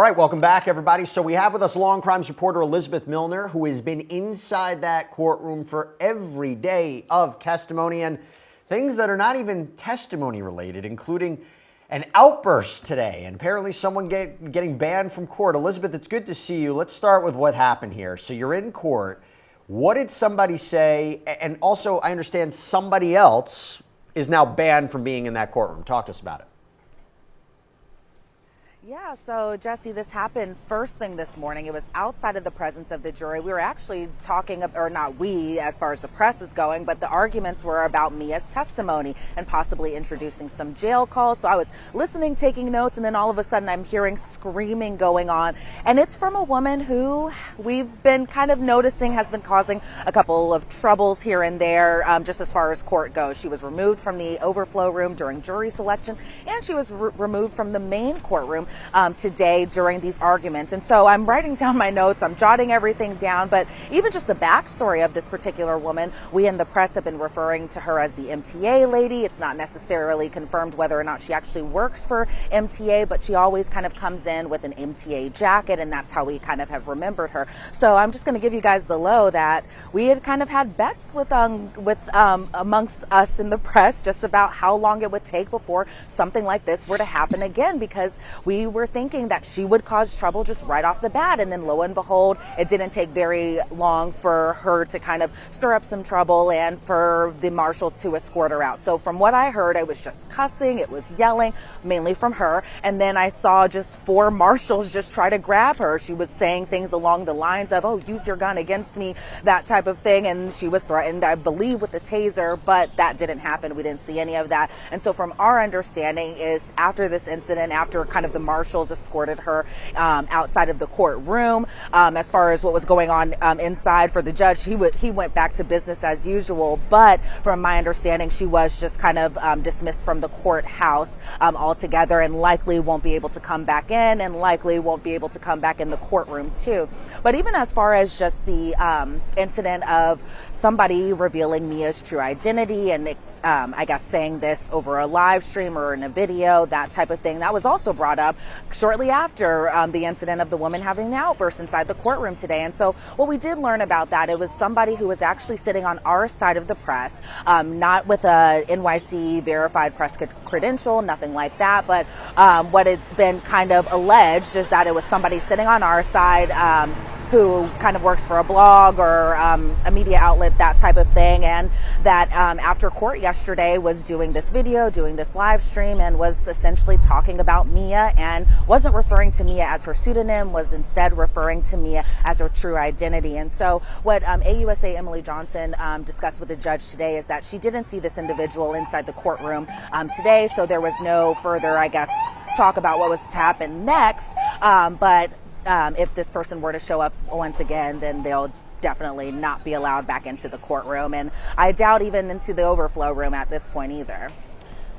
right, welcome back, everybody. So we have with us Law&Crime's reporter Elizabeth Millner, who has been inside that courtroom for every day of testimony and things that are not even testimony related, including an outburst today and apparently someone getting banned from court. Elizabeth, it's good to see you. Let's start with what happened here. So you're in court. What did somebody say? And also, I understand somebody else is now banned from being in that courtroom. Talk to us about it. Yeah, so Jesse, this happened first thing this morning. It was outside of the presence of the jury. We were actually talking, or not we, as far as the press is going, but the arguments were about Mia's testimony and possibly introducing some jail calls. So I was listening, taking notes, and then all of a sudden I'm hearing screaming going on. And it's from a woman who we've been kind of noticing has been causing a couple of troubles here and there, just as far as court goes. She was removed from the overflow room during jury selection, and she was removed from the main courtroom today during these arguments. And so I'm writing down my notes, I'm jotting everything down, but even just the backstory of this particular woman, we in the press have been referring to her as the MTA lady. It's not necessarily confirmed whether or not she actually works for MTA, but she always kind of comes in with an MTA jacket, and that's how we kind of have remembered her. So I'm just going to give you guys the low that we had kind of had bets with amongst us in the press just about how long it would take before something like this were to happen again, because we were thinking that she would cause trouble just right off the bat. And then lo and behold, it didn't take very long for her to kind of stir up some trouble and for the marshals to escort her out. So from what I heard, it was just cussing, it was yelling, mainly from her. And then I saw just 4 marshals just try to grab her. She was saying things along the lines of, oh, use your gun against me, that type of thing. And she was threatened, I believe, with the taser, but that didn't happen. We didn't see any of that. And so from our understanding is after this incident, after kind of the marshals escorted her outside of the courtroom, as far as what was going on inside for the judge, he went back to business as usual. But from my understanding, she was just kind of dismissed from the courthouse altogether, and likely won't be able to come back in, and likely won't be able to come back in the courtroom too. But even as far as just the incident of somebody revealing Mia's true identity and I guess saying this over a live stream or in a video, that type of thing, that was also brought up shortly after the incident of the woman having the outburst inside the courtroom today. And so what we did learn about that, it was somebody who was actually sitting on our side of the press, not with a NYC verified press credential, nothing like that. But what it's been kind of alleged is that it was somebody sitting on our side who kind of works for a blog or a media outlet, that type of thing, and that after court yesterday was doing this video, doing this live stream, and was essentially talking about Mia and wasn't referring to Mia as her pseudonym, was instead referring to Mia as her true identity. And so what AUSA Emily Johnson discussed with the judge today is that she didn't see this individual inside the courtroom today, so there was no further, I guess, talk about what was to happen next. But if this person were to show up once again, then they'll definitely not be allowed back into the courtroom. And I doubt even into the overflow room at this point either.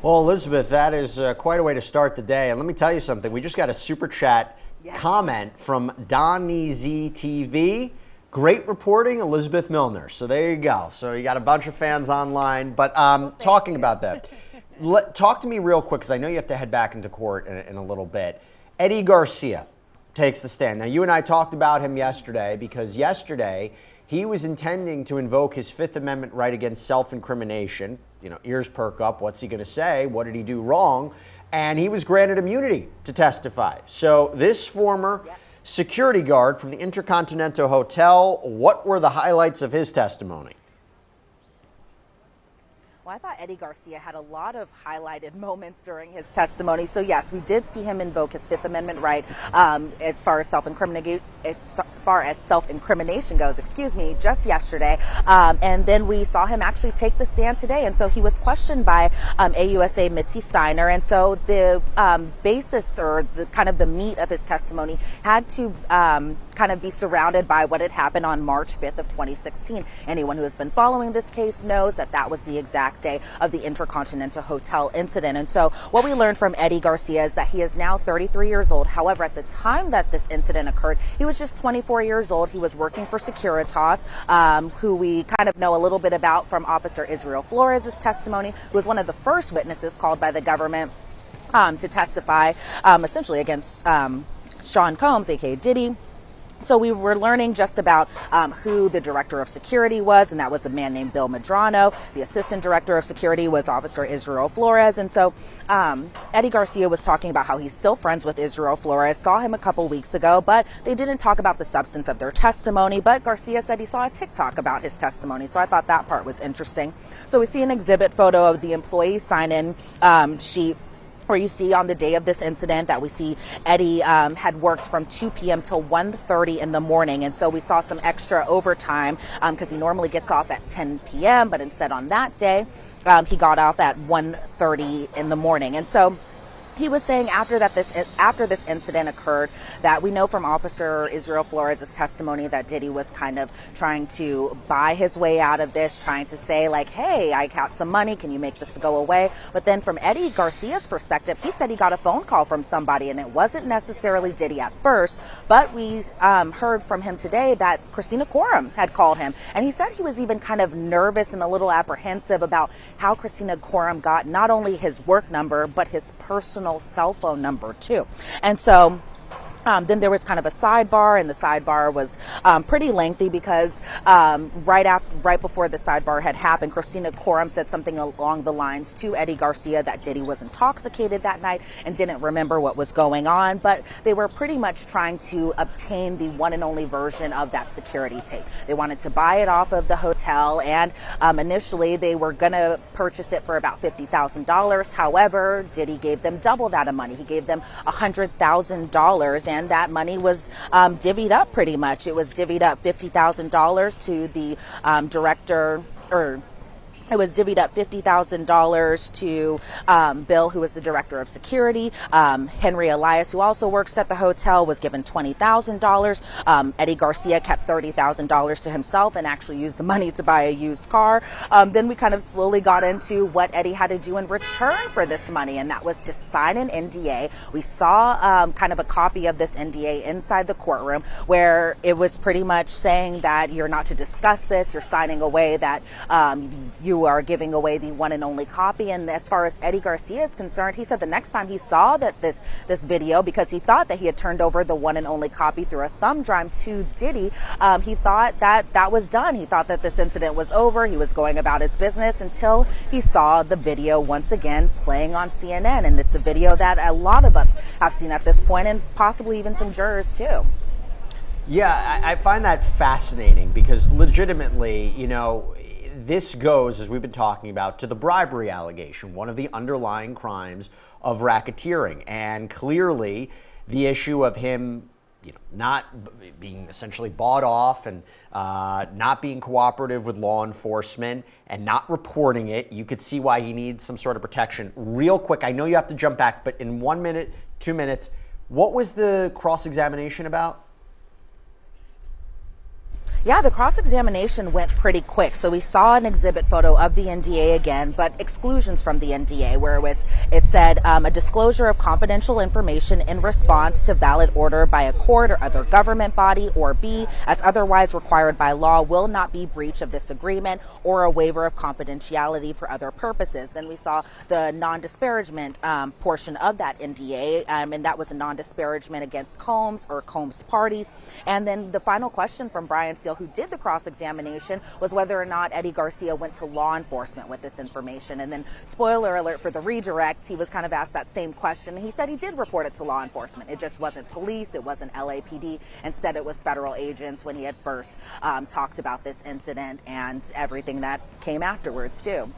Well, Elizabeth, that is quite a way to start the day. And let me tell you something. We just got a super chat comment from Donnie Z TV. Great reporting, Elizabeth Millner. So there you go. So you got a bunch of fans online. But talking about that, talk to me real quick, because I know you have to head back into court in a little bit. Eddie Garcia takes the stand. Now, you and I talked about him yesterday, because yesterday he was intending to invoke his Fifth Amendment right against self-incrimination. You know, ears perk up. What's he going to say? What did he do wrong? And he was granted immunity to testify. So this former security guard from the Intercontinental Hotel, what were the highlights of his testimony? Well, I thought Eddie Garcia had a lot of highlighted moments during his testimony. So yes, we did see him invoke his Fifth Amendment right as far as self-incrimination goes, just yesterday. And then we saw him actually take the stand today. And so he was questioned by AUSA Mitzi Steiner. And so the basis, or the kind of the meat of his testimony, had to kind of be surrounded by what had happened on March 5th of 2016. Anyone who has been following this case knows that that was the exact day of the Intercontinental Hotel incident. And so what we learned from Eddie Garcia is that he is now 33 years old. However, at the time that this incident occurred, he was just 24 years old. He was working for Securitas, who we kind of know a little bit about from Officer Israel Flores' testimony, who was one of the first witnesses called by the government to testify essentially against Sean Combs, aka Diddy. So we were learning just about who the director of security was, and that was a man named Bill Medrano. The assistant director of security was Officer Israel Flores. And so Eddie Garcia was talking about how he's still friends with Israel Flores, saw him a couple weeks ago, but they didn't talk about the substance of their testimony. But Garcia said he saw a TikTok about his testimony, so I thought that part was interesting. So we see an exhibit photo of the employee sign-in sheet, where you see on the day of this incident that we see Eddie had worked from 2 p.m. till 1:30 in the morning. And so we saw some extra overtime because he normally gets off at 10 p.m. But instead on that day, he got off at 1:30 in the morning. And so he was saying after this incident occurred that we know from Officer Israel Flores' testimony that Diddy was kind of trying to buy his way out of this, trying to say like, hey, I got some money, can you make this go away? But then from Eddie Garcia's perspective, he said he got a phone call from somebody, and it wasn't necessarily Diddy at first, but we heard from him today that Christina Courtroom had called him, and he said he was even kind of nervous and a little apprehensive about how Christina Courtroom got not only his work number, but his personal cell phone number too. And so then there was kind of a sidebar, and the sidebar was pretty lengthy because right before the sidebar had happened, Christina Courtroom said something along the lines to Eddie Garcia that Diddy was intoxicated that night and didn't remember what was going on. But they were pretty much trying to obtain the one and only version of that security tape. They wanted to buy it off of the hotel, and initially they were going to purchase it for about $50,000. However, Diddy gave them double that of money. He gave them $100,000. And that money was divvied up pretty much. It was divvied up $50,000 to the director, or it was divvied up $50,000 to Bill, who was the director of security. Henry Elias, who also works at the hotel, was given $20,000. Eddie Garcia kept $30,000 to himself and actually used the money to buy a used car. Then we kind of slowly got into what Eddie had to do in return for this money, and that was to sign an NDA. We saw kind of a copy of this NDA inside the courtroom, where it was pretty much saying that you're not to discuss this. You're signing away that you are giving away the one and only copy. And as far as Eddie Garcia is concerned, he said the next time he saw that this video, because he thought that he had turned over the one and only copy through a thumb drive to Diddy, he thought that was done. He thought that this incident was over. He was going about his business until he saw the video once again playing on CNN. And it's a video that a lot of us have seen at this point, and possibly even some jurors too. Yeah, I find that fascinating because legitimately, this goes, as we've been talking about, to the bribery allegation, one of the underlying crimes of racketeering. And clearly the issue of him not being essentially bought off and not being cooperative with law enforcement and not reporting it, you could see why he needs some sort of protection. Real quick, I know you have to jump back, but in 1 minute, 2 minutes, what was the cross-examination about? Yeah, the cross-examination went pretty quick. So we saw an exhibit photo of the NDA again, but exclusions from the NDA, where it said a disclosure of confidential information in response to valid order by a court or other government body, or B, as otherwise required by law, will not be breach of this agreement or a waiver of confidentiality for other purposes. Then we saw the non-disparagement portion of that NDA, and that was a non-disparagement against Combs or Combs parties. And then the final question from Brian Steele, who did the cross-examination, was whether or not Eddie Garcia went to law enforcement with this information. And then, spoiler alert for the redirects, he was kind of asked that same question. He said he did report it to law enforcement. It just wasn't police, it wasn't LAPD. Instead, it was federal agents when he had first talked about this incident and everything that came afterwards, too.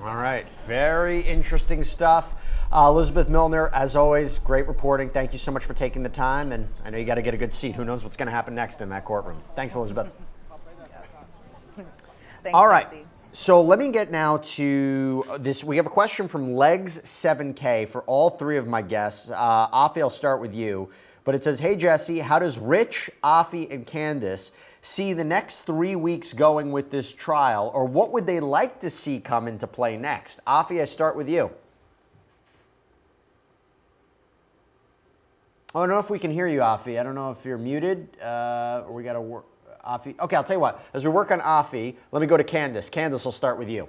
All right. Very interesting stuff. Elizabeth Millner, as always, great reporting. Thank you so much for taking the time. And I know you got to get a good seat. Who knows what's going to happen next in that courtroom. Thanks, Elizabeth. Thanks, all right. Jesse. So let me get now to this. We have a question from Legs7K for all three of my guests. Afi, I'll start with you. But it says, hey, Jesse, how does Rich, Afi, and Candace see the next 3 weeks going with this trial, or what would they like to see come into play next? Afi, I start with you. Oh, I don't know if we can hear you, Afi. I don't know if you're muted or we got to work. Afi. Okay, I'll tell you what. As we work on Afi, let me go to Candace. Candace, I'll start with you.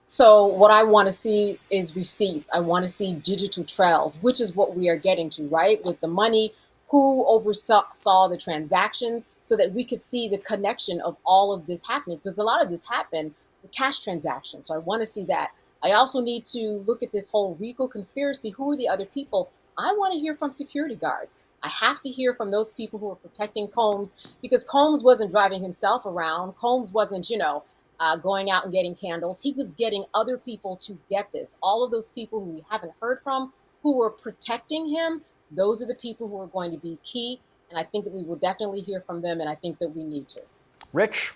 So what I want to see is receipts. I want to see digital trails, which is what we are getting to, right? With the money who oversaw the transactions, so that we could see the connection of all of this happening, because a lot of this happened with cash transactions. So I want to see that. I also need to look at this whole RICO conspiracy. Who are the other people? I want to hear from security guards. I have to hear from those people who are protecting Combs, because Combs wasn't driving himself around. Combs wasn't, going out and getting candles. He was getting other people to get this. All of those people who we haven't heard from, who were protecting him, those are the people who are going to be key. And I think that we will definitely hear from them, and I think that we need to. Rich?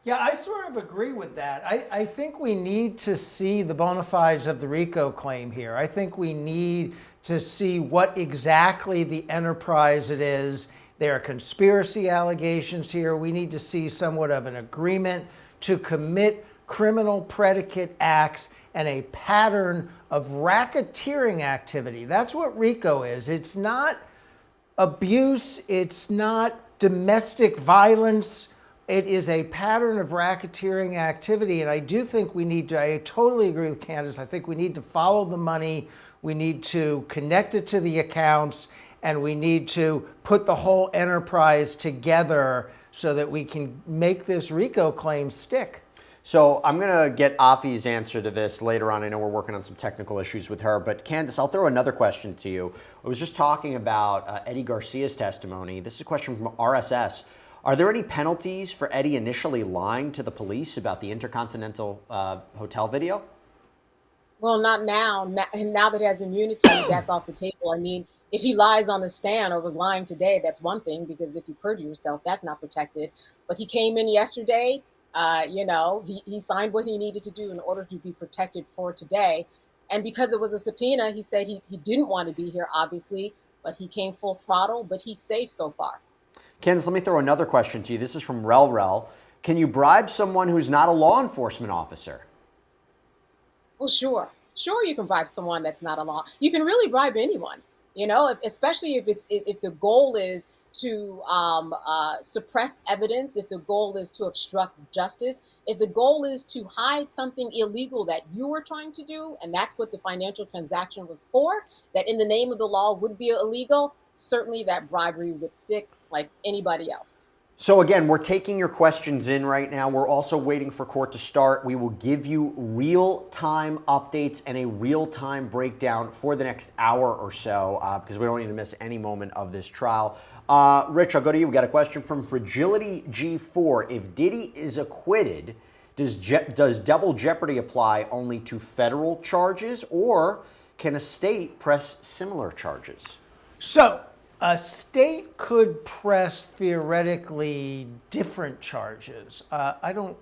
Yeah, I sort of agree with that. I think we need to see the bona fides of the RICO claim here. I think we need to see what exactly the enterprise it is. There are conspiracy allegations here. We need to see somewhat of an agreement to commit criminal predicate acts and a pattern of racketeering activity. That's what RICO is. It's not abuse. It's not domestic violence. It is a pattern of racketeering activity. And I do think we need to, I totally agree with Candace. I think we need to follow the money. We need to connect it to the accounts, and we need to put the whole enterprise together so that we can make this RICO claim stick. So I'm going to get Afi's answer to this later on. I know we're working on some technical issues with her, but Candace, I'll throw another question to you. I was just talking about Eddie Garcia's testimony. This is a question from RSS. Are there any penalties for Eddie initially lying to the police about the Intercontinental Hotel video? Well, not now. And now that he has immunity, that's off the table. I mean, if he lies on the stand or was lying today, that's one thing, because if you perjure yourself, that's not protected. But he came in yesterday. He signed what he needed to do in order to be protected for today. And because it was a subpoena, he said he didn't want to be here, obviously, but he came full throttle, but he's safe so far. Candace, let me throw another question to you. This is from Rel. Can you bribe someone who's not a law enforcement officer? Well, sure. Sure, you can bribe someone that's not a law. You can really bribe anyone, especially if the goal is to suppress evidence, if the goal is to obstruct justice, if the goal is to hide something illegal that you were trying to do, and that's what the financial transaction was for, that in the name of the law would be illegal, certainly that bribery would stick like anybody else. So again, we're taking your questions in right now. We're also waiting for court to start. We will give you real-time updates and a real-time breakdown for the next hour or so because we don't need to miss any moment of this trial. Rich, I'll go to you. We got a question from Fragility G4. If Diddy is acquitted, does double jeopardy apply only to federal charges, or can a state press similar charges? So a state could press theoretically different charges.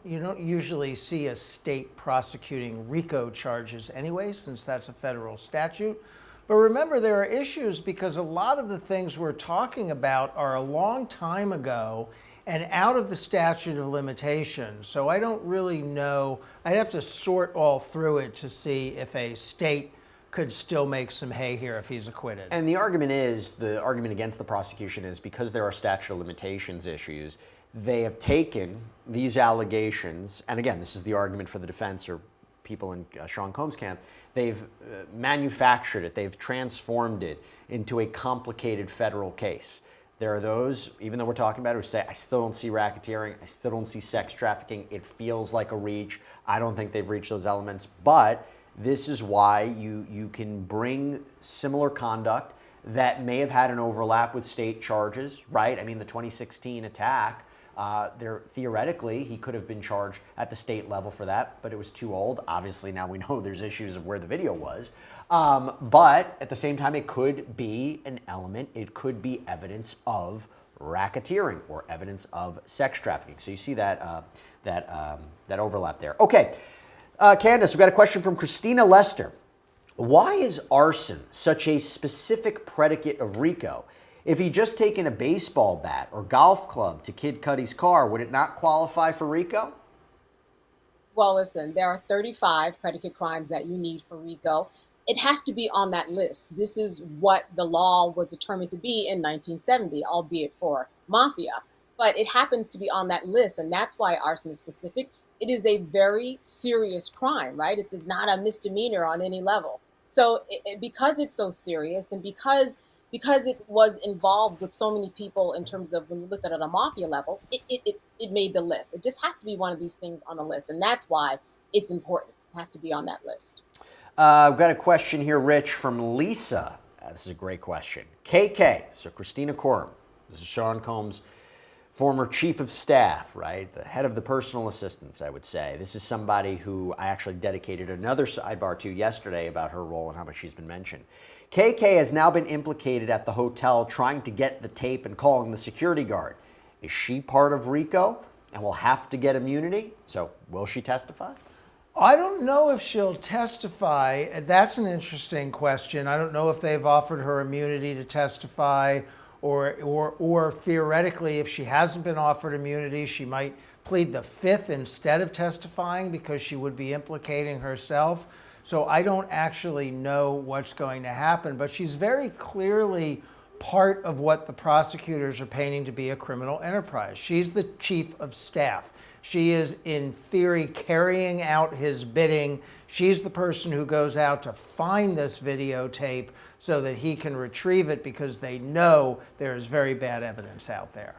You don't usually see a state prosecuting RICO charges anyway, since that's a federal statute. But remember, there are issues because a lot of the things we're talking about are a long time ago and out of the statute of limitations. So I don't really know. I'd have to sort all through it to see if a state could still make some hay here if he's acquitted. And the argument against the prosecution is because there are statute of limitations issues, they have taken these allegations, and again, this is the argument for the defense or people in Sean Combs' camp, they've manufactured it, they've transformed it into a complicated federal case. There are those, even though we're talking about it, who say, I still don't see racketeering, I still don't see sex trafficking, it feels like a reach, I don't think they've reached those elements, but this is why you can bring similar conduct that may have had an overlap with state charges, right? I mean, the 2016 attack, theoretically, he could have been charged at the state level for that, but it was too old. Obviously, now we know there's issues of where the video was. But at the same time, it could be an element, it could be evidence of racketeering or evidence of sex trafficking. So you see that overlap there. Okay. Candace, we've got a question from Christina Lester. Why is arson such a specific predicate of RICO? If he'd just taken a baseball bat or golf club to Kid Cudi's car, would it not qualify for RICO? Well, listen, there are 35 predicate crimes that you need for RICO. It has to be on that list. This is what the law was determined to be in 1970, albeit for mafia. But it happens to be on that list, and that's why arson is specific. It is a very serious crime, right? It's not a misdemeanor on any level. So because it's so serious, and because because it was involved with so many people in terms of when you look at it on a mafia level, it made the list. It just has to be one of these things on the list. And that's why it's important. It has to be on that list. I've got a question here, Rich, from Lisa. This is a great question. KK, so Christina Courtroom. This is Sean Combs' former chief of staff, right? The head of the personal assistants, I would say. This is somebody who I actually dedicated another sidebar to yesterday about her role and how much she's been mentioned. KK has now been implicated at the hotel trying to get the tape and calling the security guard. Is she part of RICO and will have to get immunity? So will she testify? I don't know if she'll testify. That's an interesting question. I don't know if they've offered her immunity to testify, or theoretically, if she hasn't been offered immunity, she might plead the fifth instead of testifying because she would be implicating herself. So I don't actually know what's going to happen, but she's very clearly part of what the prosecutors are painting to be a criminal enterprise. She's the chief of staff. She is, in theory, carrying out his bidding. She's the person who goes out to find this videotape so that he can retrieve it because they know there's very bad evidence out there.